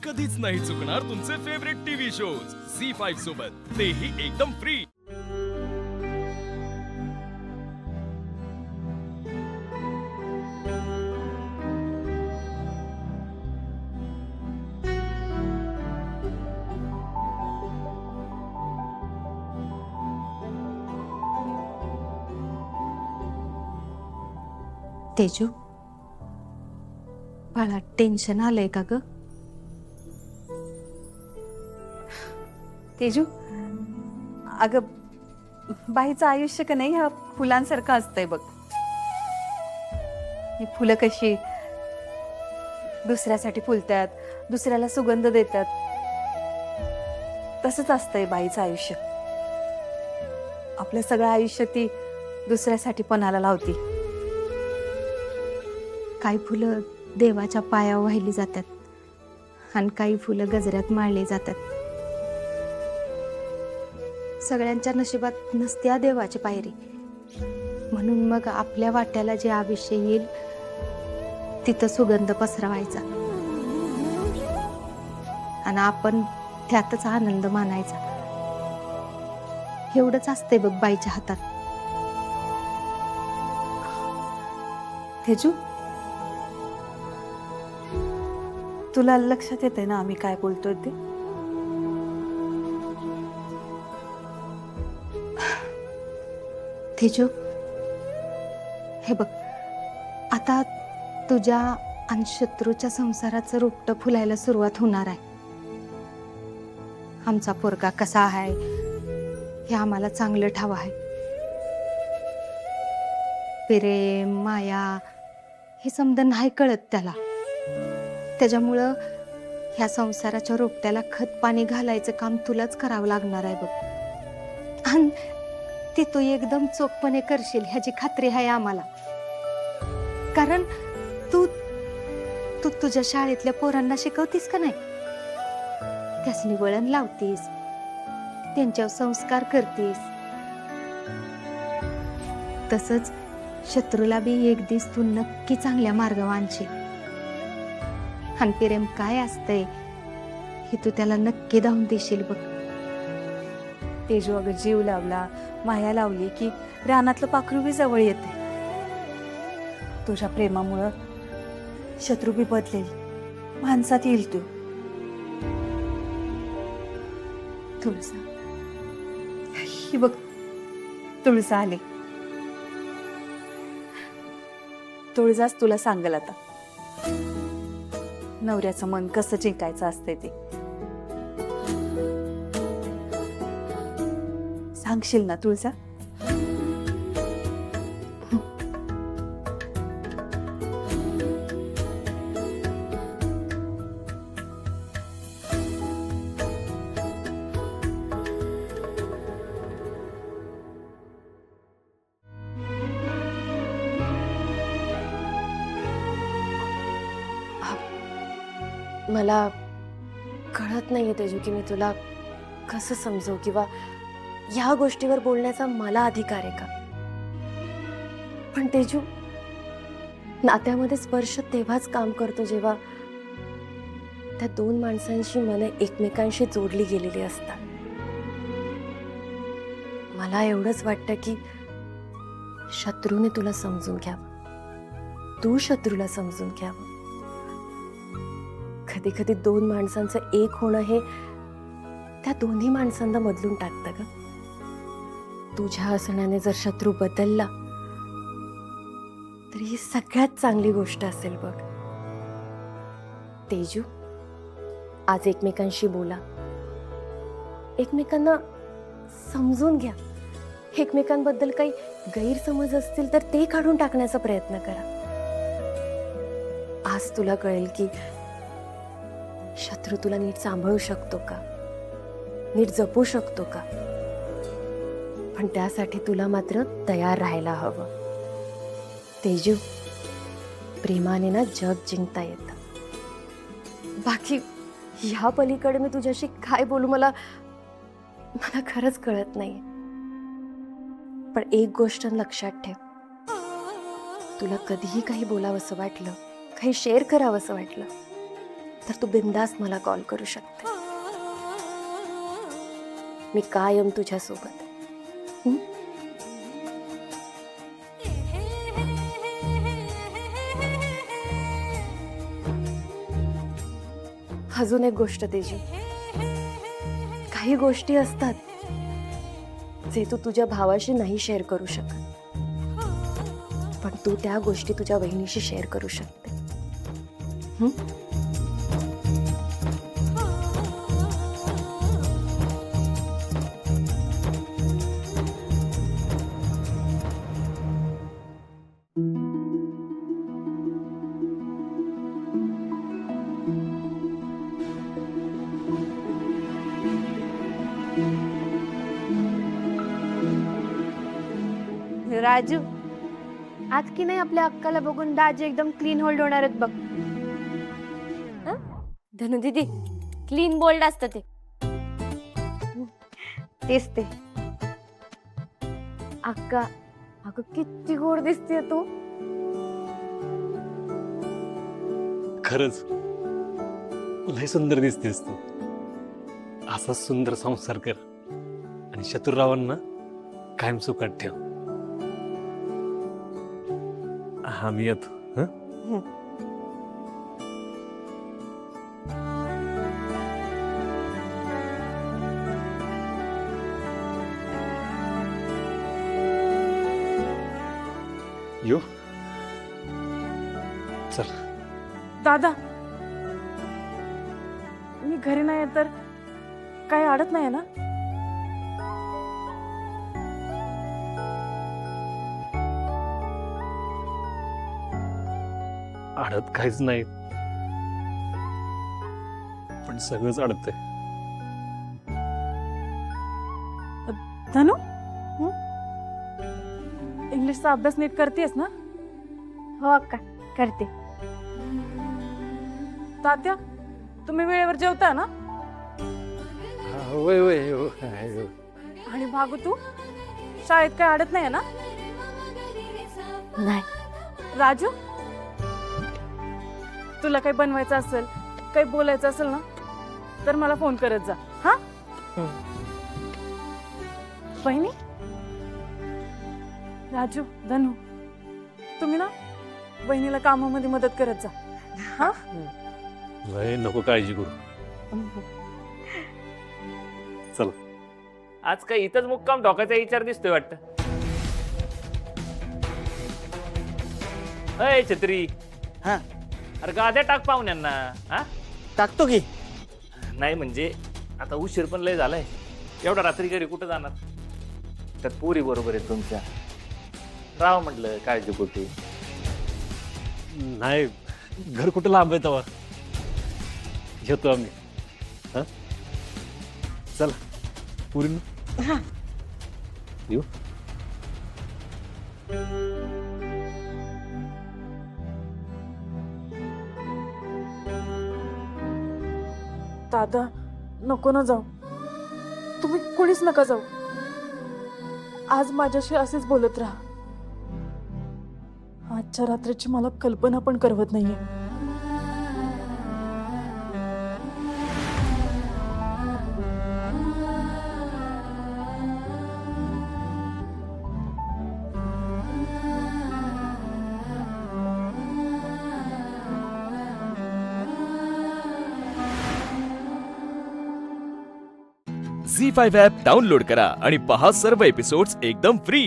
कधीच नाही चुकणार तुमचे फेवरेट टीव्ही शोज झी5 सोबत, तेही एकदम फ्री। तेजू, बाळा टेन्शन आलंय का ग? तेजू, अगं बाईचं आयुष्य का नाही ह्या फुलांसारखं असतंय बघ। ही फुलं कशी दुसऱ्यासाठी फुलतात, दुसऱ्याला सुगंध देतात, तसंच असतंय बाईचं आयुष्य। आपलं सगळं आयुष्य ती दुसऱ्यासाठी पणाला लावती। काही फुलं देवाच्या पायावर वाहिली जातात आणि काही फुलं गजऱ्यात माळली जातात। सगळ्यांच्या नशिबात नसत्या देवाची पायरी, म्हणून मग आपल्या वाट्याला जे आयुष्य येईल तिथं सुगंध पसरवायचा आणि आपण त्यातच आनंद मानायचा। एवढंच असतंय बघ बाईच्या हातात। तेजू, तुला लक्षात येतंय ना आम्ही काय बोलतोय ते? तेजू, हे बघ, आता तुझ्या आणि शत्रूच्या संसाराचं रोपटं फुलायला सुरुवात होणार आहे। आमचा पोरगा कसा आहे हे आम्हाला चांगलं ठाव आहे। प्रेम माया हे समजा नाही कळत त्याला, त्याच्यामुळं ह्या संसाराच्या रोपट्याला खत पाणी घालायचं काम तुलाच करावं लागणार आहे बघ। आणि ते तू एकदम चोखपणे करशील ह्याची खात्री आहे आम्हाला, कारण तू तू तुझ्या शाळेतल्या पोरांना शिकवतीस का नाही? त्यासनी वळण लावतीस, त्यांच्यावर संस्कार करतीस, तसंच शत्रूला बी एक दिवस तू नक्की चांगल्या मार्गावर आणशील। आणि प्रेम काय असतंय हे तू त्याला नक्की दावून देशील बघ। तेजू, अगं जीव लावला, माया लावली की रानातलं पाखरू बी जवळ येते। तुझ्या प्रेमामुळं शत्रू बी बदलेल, माणसात येईल तू। तुळसा, ही बघ तुळसा आली। तुळजाच तुला सांगल आता नवऱ्याचं मन कसं जिंकायचं असते ते। सांगशील ना तुळजा? मला कळत नाहीये तेजू की मी तुला कसं समजू, किंवा ह्या गोष्टीवर बोलण्याचा मला अधिकार आहे का? पण तेजू, नात्यामध्ये स्पर्श तेव्हाच काम करतो जेव्हा त्या दोन माणसांची मनं एकमेकांशी जोडली गेलेली असतात। मला एवढंच वाटतं की शत्रूने तुला समजून घ्यावं, तू शत्रूला समजून घ्यावं। कधी कधी दोन माणसांचं एक होणं हे त्या दोन्ही माणसांना बदलून टाकतं ग। तुझ्या हसण्याने जर शत्रू बदलला तर ही सगळ्यात चांगली गोष्ट असेल बघ। तेजू, आज एकमेकांशी बोला, एकमेकांना समजून घ्या, एकमेकांबद्दल काही गैरसमज असतील तर ते काढून टाकण्याचा प्रयत्न करा। आज तुला कळेल की शत्रू तुला नीट सांभाळू शकतो का, नीट जपू शकतो का, पण त्यासाठी तुला मात्र तयार राहायला हवं। तेजू, प्रेमाने ना जग जिंकता येतं। बाकी ह्या पलीकडे मी तुझ्याशी काय बोलू मला खरंच कळत नाही। पण एक गोष्ट लक्षात ठेव, तुला कधीही काही बोलावंसं वाटलं, काही शेअर करावंसं वाटलं तर तू बिंदास मला कॉल करू शकते. मी कायम तुझ्यासोबत. हं? अजून एक गोष्ट तेजी, काही गोष्टी असतात जे तू तुझ्या भावाशी नाही शेअर करू शकत, पण तू त्या गोष्टी तुझ्या बहिणीशी शेअर करू शकते. हं? राजू, आज की नाही आपल्या अक्काला बघून दाजी एकदम क्लीन होल्ड होणार आहेत बघ. धनु दीदी क्लीन बोल्ड असतं ते. तेच ते. अक्का, अगं किती गोड दिसतेय तू. खरंच लय सुंदर दिसतेस तू. असा सुंदर संसार कर आणि शत्रुरावांना कायम सुखात ठेव. हा मी येतो. हं? येऊ. चल. दादा, मी घरी नाही तर काही अडत नाही ना? अडत काहीच नाही, पण सगळंच अडतंय. धनु, इंग्लिशचा अभ्यास नीट करतेस ना? हो अक्का, करते. तात्या, तुम्ही वेळेवर जेवता ना? होय होय होय. आणि भागू, तू शाळेत काय अडत नाही ना? नाही. राजू, तुला काही बनवायचं असेल, काही बोलायचं असेल ना, तर मला फोन करत जा. हा बहिणी, राजू, धनु, तुम्ही ना बहिणीला कामामध्ये मदत करत जा. हा लय नको काळजी करू. चल. आज काय इथंच मुक्काम ढोकाचा विचार दिसतोय वाटतं. अय छत्री, हा अरे गाद्या टाक पाहुण्यांना. हा टाकतो की. नाही म्हणजे आता उशीर पण लय झालाय. एवढा रात्री घरी कुठं जाणार? त्यात पुरी बरोबर आहे तुमच्या. राव म्हटलं काळजी पोटी. नाही, घर कुठं लांब आहे तवा. येतो आम्ही. हा चला पुरी. येऊ. दादा, नको ना जाऊ. तुम्ही कुणीच नका जाऊ. आज माझ्याशी असेच बोलत राहा. आजच्या रात्रीची मला कल्पना पण करवत नाहीये. झी5 ॲप डाउनलोड करा आणि पहा सर्व एपिसोड्स एकदम फ्री.